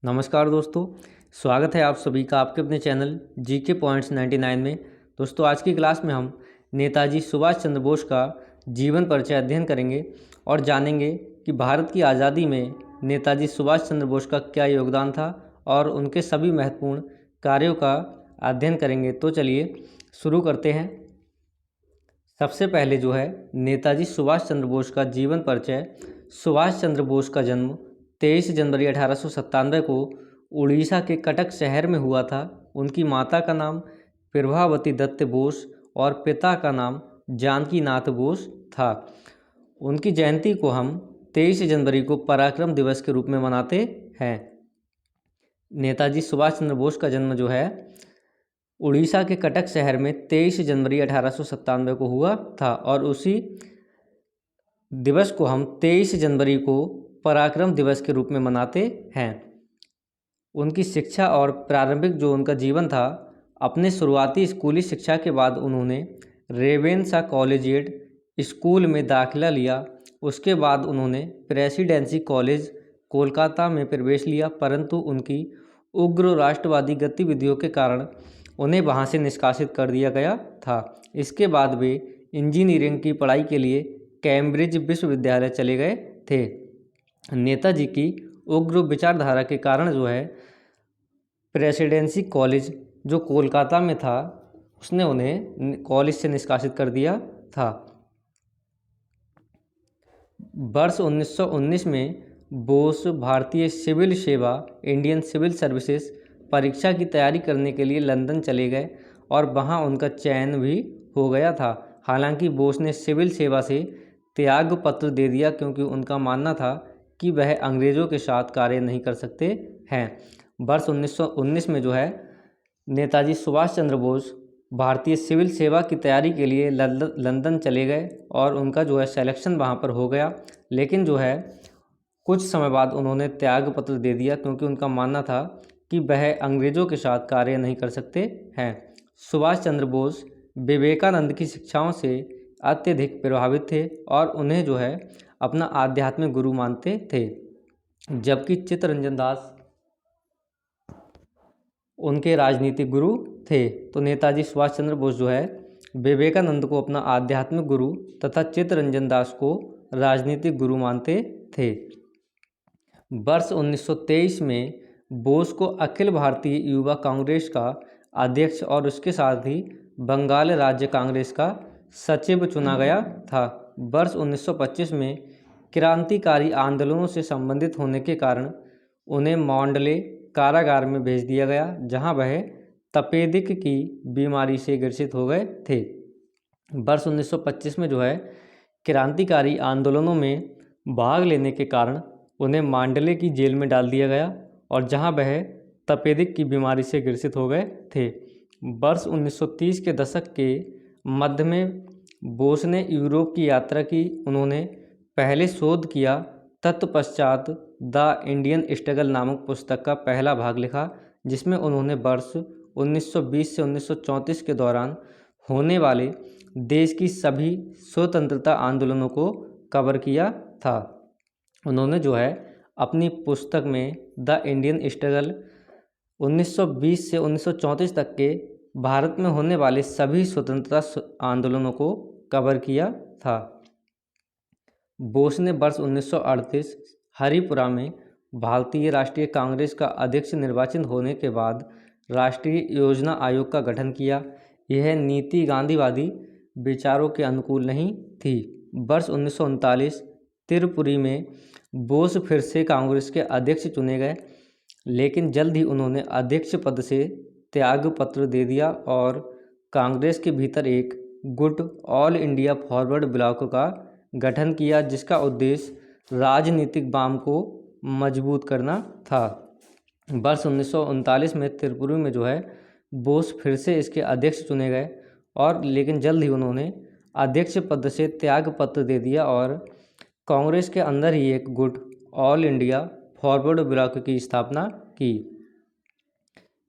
नमस्कार दोस्तों, स्वागत है आप सभी का आपके अपने चैनल जीके पॉइंट्स 99 में। दोस्तों, आज की क्लास में हम नेताजी सुभाष चंद्र बोस का जीवन परिचय अध्ययन करेंगे और जानेंगे कि भारत की आज़ादी में नेताजी सुभाष चंद्र बोस का क्या योगदान था और उनके सभी महत्वपूर्ण कार्यों का अध्ययन करेंगे। तो चलिए शुरू करते हैं। सबसे पहले जो है नेताजी सुभाष चंद्र बोस का जीवन परिचय। सुभाष चंद्र बोस का जन्म 23 जनवरी 1897 को उड़ीसा के कटक शहर में हुआ था। उनकी माता का नाम प्रभावती दत्त बोस और पिता का नाम जानकी नाथ बोस था। उनकी जयंती को हम 23 जनवरी को पराक्रम दिवस के रूप में मनाते हैं। नेताजी सुभाष चंद्र बोस का जन्म जो है उड़ीसा के कटक शहर में 23 जनवरी 1897 को हुआ था और उसी दिवस को हम 23 जनवरी को पराक्रम दिवस के रूप में मनाते हैं। उनकी शिक्षा और प्रारंभिक जो उनका जीवन था, अपने शुरुआती स्कूली शिक्षा के बाद उन्होंने रेवेनशा कॉलेजिएट स्कूल में दाखिला लिया। उसके बाद उन्होंने प्रेसिडेंसी कॉलेज कोलकाता में प्रवेश लिया, परंतु उनकी उग्र राष्ट्रवादी गतिविधियों के कारण उन्हें वहां से निष्कासित कर दिया गया था। इसके बाद वे इंजीनियरिंग की पढ़ाई के लिए कैम्ब्रिज विश्वविद्यालय चले गए थे। नेताजी की उग्र विचारधारा के कारण जो है प्रेसिडेंसी कॉलेज जो कोलकाता में था, उसने उन्हें कॉलेज से निष्कासित कर दिया था। वर्ष 1919 में बोस भारतीय सिविल सेवा इंडियन सिविल सर्विसेज परीक्षा की तैयारी करने के लिए लंदन चले गए और वहां उनका चयन भी हो गया था। हालांकि बोस ने सिविल सेवा से त्याग पत्र दे दिया क्योंकि उनका मानना था कि वह अंग्रेज़ों के साथ कार्य नहीं कर सकते हैं। वर्ष 1919 में जो है नेताजी सुभाष चंद्र बोस भारतीय सिविल सेवा की तैयारी के लिए लंदन चले गए और उनका जो है सिलेक्शन वहां पर हो गया। लेकिन जो है कुछ समय बाद उन्होंने त्याग पत्र दे दिया क्योंकि उनका मानना था कि वह अंग्रेज़ों के साथ कार्य नहीं कर सकते हैं। सुभाष चंद्र बोस विवेकानंद की शिक्षाओं से अत्यधिक प्रभावित थे और उन्हें जो है अपना आध्यात्मिक गुरु मानते थे, जबकि चित्तरंजन दास उनके राजनीतिक गुरु थे। तो नेताजी सुभाष चंद्र बोस जो है विवेकानंद को अपना आध्यात्मिक गुरु तथा चित्तरंजन दास को राजनीतिक गुरु मानते थे। वर्ष 1923 में बोस को अखिल भारतीय युवा कांग्रेस का अध्यक्ष और उसके साथ ही बंगाल राज्य कांग्रेस का सचिव चुना गया था। वर्ष 1925 में क्रांतिकारी आंदोलनों से संबंधित होने के कारण उन्हें मांडले कारागार में भेज दिया गया, जहां वह तपेदिक की बीमारी से ग्रसित हो गए थे। वर्ष 1925 में जो है क्रांतिकारी आंदोलनों में भाग लेने के कारण उन्हें मांडले की जेल में डाल दिया गया और जहां वह तपेदिक की बीमारी से ग्रसित हो गए थे। वर्ष 1930 के दशक के मध्य में बोस ने यूरोप की यात्रा की। उन्होंने पहले शोध किया, तत्पश्चात द इंडियन स्ट्रगल नामक पुस्तक का पहला भाग लिखा, जिसमें उन्होंने वर्ष 1920 से 1934 के दौरान होने वाले देश की सभी स्वतंत्रता आंदोलनों को कवर किया था। उन्होंने जो है अपनी पुस्तक में द इंडियन स्ट्रगल 1920 से 1934 तक के भारत में होने वाले सभी स्वतंत्रता आंदोलनों को कवर किया था। बोस ने वर्ष 1938 हरिपुरा में भारतीय राष्ट्रीय कांग्रेस का अध्यक्ष निर्वाचित होने के बाद राष्ट्रीय योजना आयोग का गठन किया। यह नीति गांधीवादी विचारों के अनुकूल नहीं थी। वर्ष 1939 त्रिपुरी में बोस फिर से कांग्रेस के अध्यक्ष चुने गए, लेकिन जल्द ही उन्होंने अध्यक्ष पद से त्याग पत्र दे दिया और कांग्रेस के भीतर एक गुट ऑल इंडिया फॉरवर्ड ब्लॉक का गठन किया, जिसका उद्देश्य राजनीतिक वाम को मजबूत करना था। वर्ष 1939 में त्रिपुरी में जो है बोस फिर से इसके अध्यक्ष चुने गए और लेकिन जल्द ही उन्होंने अध्यक्ष पद से त्याग पत्र दे दिया और कांग्रेस के अंदर ही एक गुट ऑल इंडिया फॉरवर्ड ब्लॉक की स्थापना की।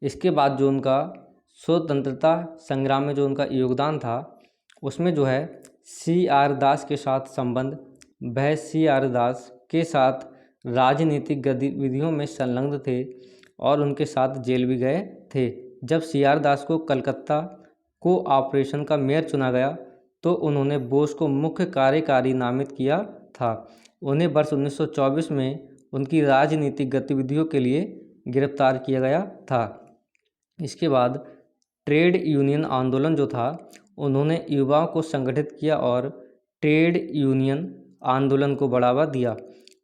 इसके बाद जो उनका स्वतंत्रता संग्राम में जो उनका योगदान था, उसमें जो है CR दास के साथ संबंध, वह CR दास के साथ राजनीतिक गतिविधियों में संलग्न थे और उनके साथ जेल भी गए थे। जब सी.आर. दास को कलकत्ता को ऑपरेशन का मेयर चुना गया तो उन्होंने बोस को मुख्य कार्यकारी नामित किया था। उन्हें वर्ष 1924 में उनकी राजनीतिक गतिविधियों के लिए गिरफ्तार किया गया था। इसके बाद ट्रेड यूनियन आंदोलन जो था, उन्होंने युवाओं को संगठित किया और ट्रेड यूनियन आंदोलन को बढ़ावा दिया।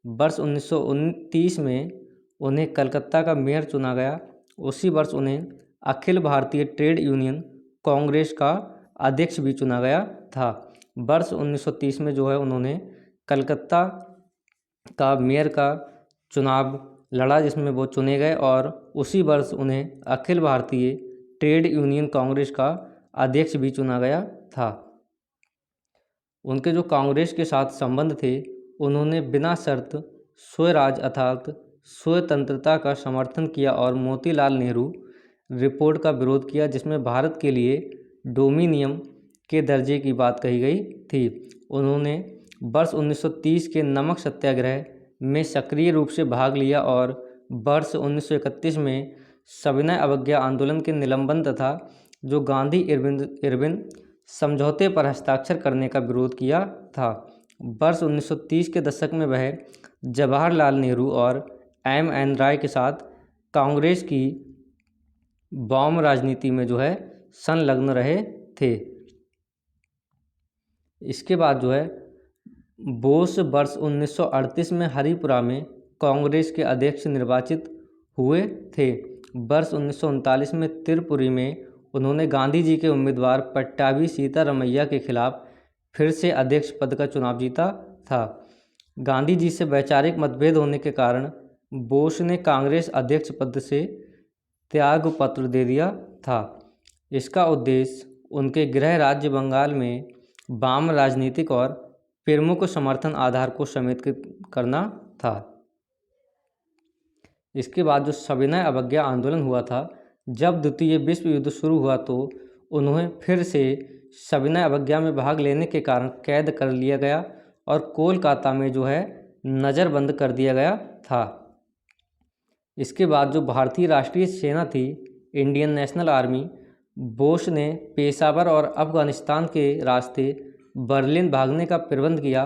वर्ष 1929 में उन्हें कलकत्ता का मेयर चुना गया। उसी वर्ष उन्हें अखिल भारतीय ट्रेड यूनियन कांग्रेस का अध्यक्ष भी चुना गया था। वर्ष 1930 में जो है उन्होंने कलकत्ता का मेयर का चुनाव लड़ा, जिसमें वो चुने गए, और उसी वर्ष उन्हें अखिल भारतीय ट्रेड यूनियन कांग्रेस का अध्यक्ष भी चुना गया था। उनके जो कांग्रेस के साथ संबंध थे, उन्होंने बिना शर्त स्वराज अर्थात स्वतंत्रता का समर्थन किया और मोतीलाल नेहरू रिपोर्ट का विरोध किया, जिसमें भारत के लिए डोमिनियन के दर्जे की बात कही गई थी। उन्होंने वर्ष 1930 के नमक सत्याग्रह में सक्रिय रूप से भाग लिया और वर्ष 1931 में सविनय अवज्ञा आंदोलन के निलंबन तथा जो गांधी इरविन समझौते पर हस्ताक्षर करने का विरोध किया था। वर्ष 1930 के दशक में वह जवाहरलाल नेहरू और M.N. राय के साथ कांग्रेस की वाम राजनीति में जो है संलग्न रहे थे। इसके बाद जो है बोस वर्ष 1938 में हरिपुरा में कांग्रेस के अध्यक्ष निर्वाचित हुए थे। वर्ष 1939 में त्रिपुरी में उन्होंने गांधी जी के उम्मीदवार पट्टाभी सीतारमैया के खिलाफ फिर से अध्यक्ष पद का चुनाव जीता था। गांधी जी से वैचारिक मतभेद होने के कारण बोस ने कांग्रेस अध्यक्ष पद से त्याग पत्र दे दिया था। इसका उद्देश्य उनके गृह राज्य बंगाल में वाम राजनीतिक और प्रमुख समर्थन आधार को समेकित करना था। इसके बाद जो सविनय अवज्ञा आंदोलन हुआ था, जब द्वितीय विश्व युद्ध शुरू हुआ तो उन्हें फिर से सविनय अवज्ञा में भाग लेने के कारण कैद कर लिया गया और कोलकाता में जो है नज़रबंद कर दिया गया था। इसके बाद जो भारतीय राष्ट्रीय सेना थी, इंडियन नेशनल आर्मी, बोस ने पेशावर और अफगानिस्तान के रास्ते बर्लिन भागने का प्रबंध किया।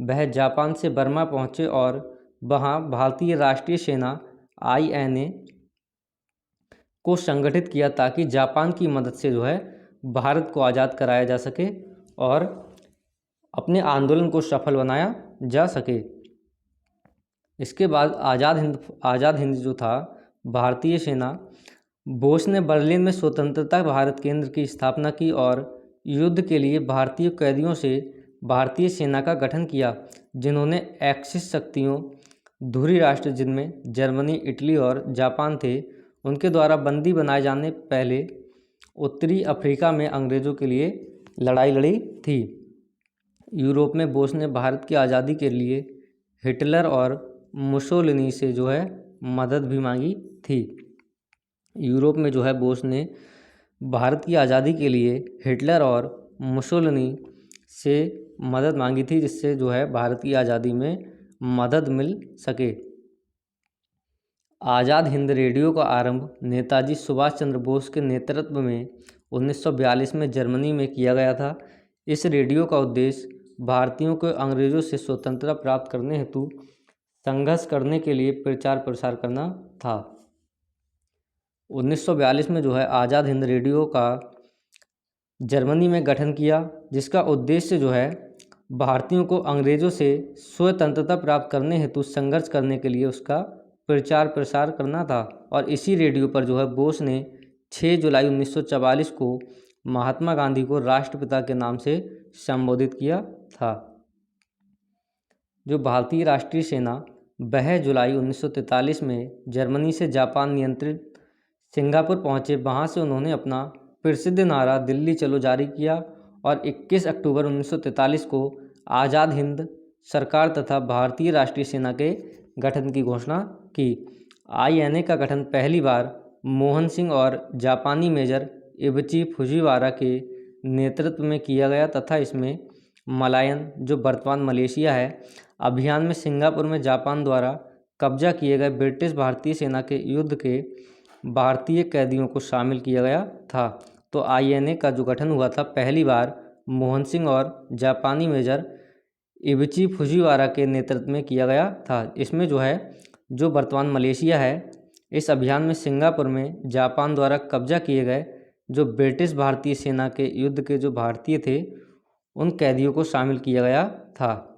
वह जापान से बर्मा पहुंचे और वहां भारतीय राष्ट्रीय सेना INA को संगठित किया ताकि जापान की मदद से जो है भारत को आज़ाद कराया जा सके और अपने आंदोलन को सफल बनाया जा सके। इसके बाद आज़ाद हिंद जो था भारतीय सेना, बोस ने बर्लिन में स्वतंत्रता भारत केंद्र की स्थापना की और युद्ध के लिए भारतीय कैदियों से भारतीय सेना का गठन किया, जिन्होंने एक्सिस शक्तियों धुरी राष्ट्र जिनमें जर्मनी, इटली और जापान थे, उनके द्वारा बंदी बनाए जाने पहले उत्तरी अफ्रीका में अंग्रेज़ों के लिए लड़ाई लड़ी थी। यूरोप में बोस ने भारत की आज़ादी के लिए हिटलर और मुसोलिनी से जो है मदद भी मांगी थी। यूरोप में जो है बोस ने भारत की आज़ादी के लिए हिटलर और मुसोलिनी से मदद मांगी थी, जिससे जो है भारत की आज़ादी में मदद मिल सके। आज़ाद हिंद रेडियो का आरंभ नेताजी सुभाष चंद्र बोस के नेतृत्व में 1942 में जर्मनी में किया गया था। इस रेडियो का उद्देश्य भारतीयों को अंग्रेज़ों से स्वतंत्रता प्राप्त करने हेतु संघर्ष करने के लिए प्रचार प्रसार करना था। 1942 में जो है आज़ाद हिंद रेडियो का जर्मनी में गठन किया, जिसका उद्देश्य जो है भारतीयों को अंग्रेज़ों से स्वतंत्रता प्राप्त करने हेतु संघर्ष करने के लिए उसका प्रचार प्रसार करना था। और इसी रेडियो पर जो है बोस ने 6 जुलाई 1944 को महात्मा गांधी को राष्ट्रपिता के नाम से संबोधित किया था। जो भारतीय राष्ट्रीय सेना वह जुलाई 1943 में जर्मनी से जापान नियंत्रित सिंगापुर पहुंचे। वहां से उन्होंने अपना प्रसिद्ध नारा दिल्ली चलो जारी किया और 21 अक्टूबर 1943 को आज़ाद हिंद सरकार तथा भारतीय राष्ट्रीय सेना के गठन की घोषणा की। INA का गठन पहली बार मोहन सिंह और जापानी मेजर इबची फुजीवारा के नेतृत्व में किया गया तथा इसमें मलायन, जो वर्तमान मलेशिया है, अभियान में सिंगापुर में जापान द्वारा कब्जा किए गए ब्रिटिश भारतीय सेना के युद्ध के भारतीय कैदियों को शामिल किया गया था। तो INA का जो गठन हुआ था पहली बार मोहन सिंह और जापानी मेजर इबिची फुजीवारा के नेतृत्व में किया गया था। इसमें जो है जो वर्तमान मलेशिया है, इस अभियान में सिंगापुर में जापान द्वारा कब्जा किए गए जो ब्रिटिश भारतीय सेना के युद्ध के जो भारतीय थे उन कैदियों को शामिल किया गया था।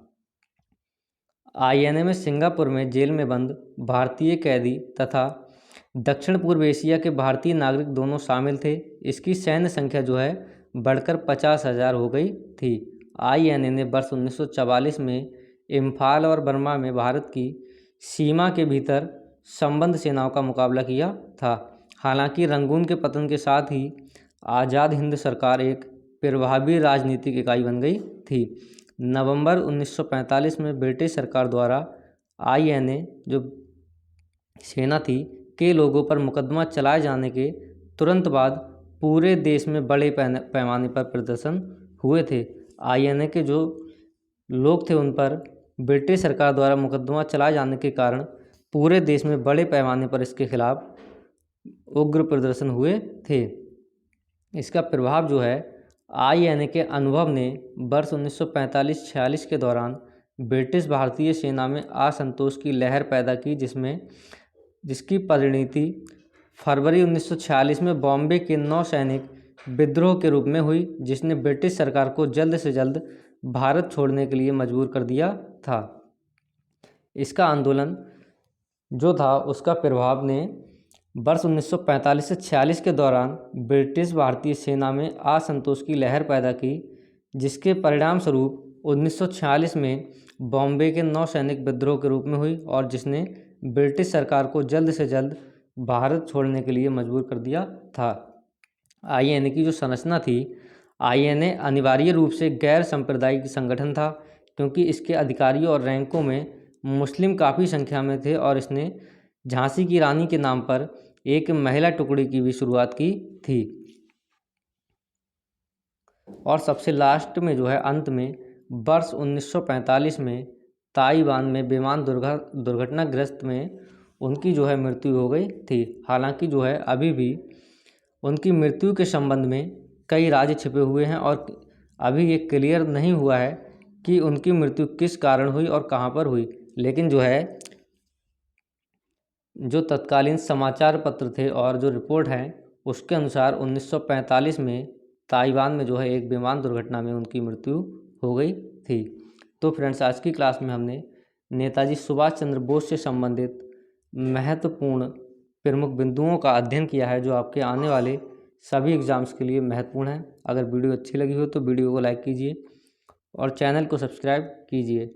INA में सिंगापुर में जेल में बंद भारतीय कैदी तथा दक्षिण पूर्व एशिया के भारतीय नागरिक दोनों शामिल थे। इसकी सैन्य संख्या जो है बढ़कर 50,000 हो गई थी। INA ने वर्ष 1944 में इम्फाल और बर्मा में भारत की सीमा के भीतर संबंध सेनाओं का मुकाबला किया था। हालांकि रंगून के पतन के साथ ही आज़ाद हिंद सरकार एक प्रभावी राजनीतिक इकाई बन गई थी। नवंबर 1945 में ब्रिटिश सरकार द्वारा INA जो सेना थी के लोगों पर मुकदमा चलाए जाने के तुरंत बाद पूरे देश में बड़े पैमाने पर प्रदर्शन हुए थे। INA के जो लोग थे उन पर ब्रिटिश सरकार द्वारा मुकदमा चलाए जाने के कारण पूरे देश में बड़े पैमाने पर इसके खिलाफ उग्र प्रदर्शन हुए थे। इसका प्रभाव जो है INA के अनुभव ने वर्ष 1945-46 के दौरान ब्रिटिश भारतीय सेना में असंतोष की लहर पैदा की, जिसकी परिणति फरवरी 1946 में बॉम्बे के नौसैनिक विद्रोह के रूप में हुई, जिसने ब्रिटिश सरकार को जल्द से जल्द भारत छोड़ने के लिए मजबूर कर दिया था। इसका आंदोलन जो था उसका प्रभाव ने वर्ष 1945 से 46 के दौरान ब्रिटिश भारतीय सेना में असंतोष की लहर पैदा की, जिसके परिणाम स्वरूप 1946 में बॉम्बे के नौसैनिक विद्रोह के रूप में हुई और जिसने ब्रिटिश सरकार को जल्द से जल्द भारत छोड़ने के लिए मजबूर कर दिया था। INA की जो संरचना थी, INA अनिवार्य रूप से गैर सांप्रदायिक संगठन था, क्योंकि इसके अधिकारियों और रैंकों में मुस्लिम काफ़ी संख्या में थे और इसने झांसी की रानी के नाम पर एक महिला टुकड़ी की भी शुरुआत की थी। और सबसे लास्ट में जो है अंत में वर्ष 1945 में ताइवान में विमान दुर्घटनाग्रस्त में उनकी जो है मृत्यु हो गई थी। हालांकि जो है अभी भी उनकी मृत्यु के संबंध में कई राज छिपे हुए हैं और अभी ये क्लियर नहीं हुआ है कि उनकी मृत्यु किस कारण हुई और कहाँ पर हुई। लेकिन जो है जो तत्कालीन समाचार पत्र थे और जो रिपोर्ट है उसके अनुसार 1945 में ताइवान में जो है एक विमान दुर्घटना में उनकी मृत्यु हो गई थी। तो फ्रेंड्स, आज की क्लास में हमने नेताजी सुभाष चंद्र बोस से संबंधित महत्वपूर्ण प्रमुख बिंदुओं का अध्ययन किया है, जो आपके आने वाले सभी एग्ज़ाम्स के लिए महत्वपूर्ण है। अगर वीडियो अच्छी लगी हो तो वीडियो को लाइक कीजिए और चैनल को सब्सक्राइब कीजिए।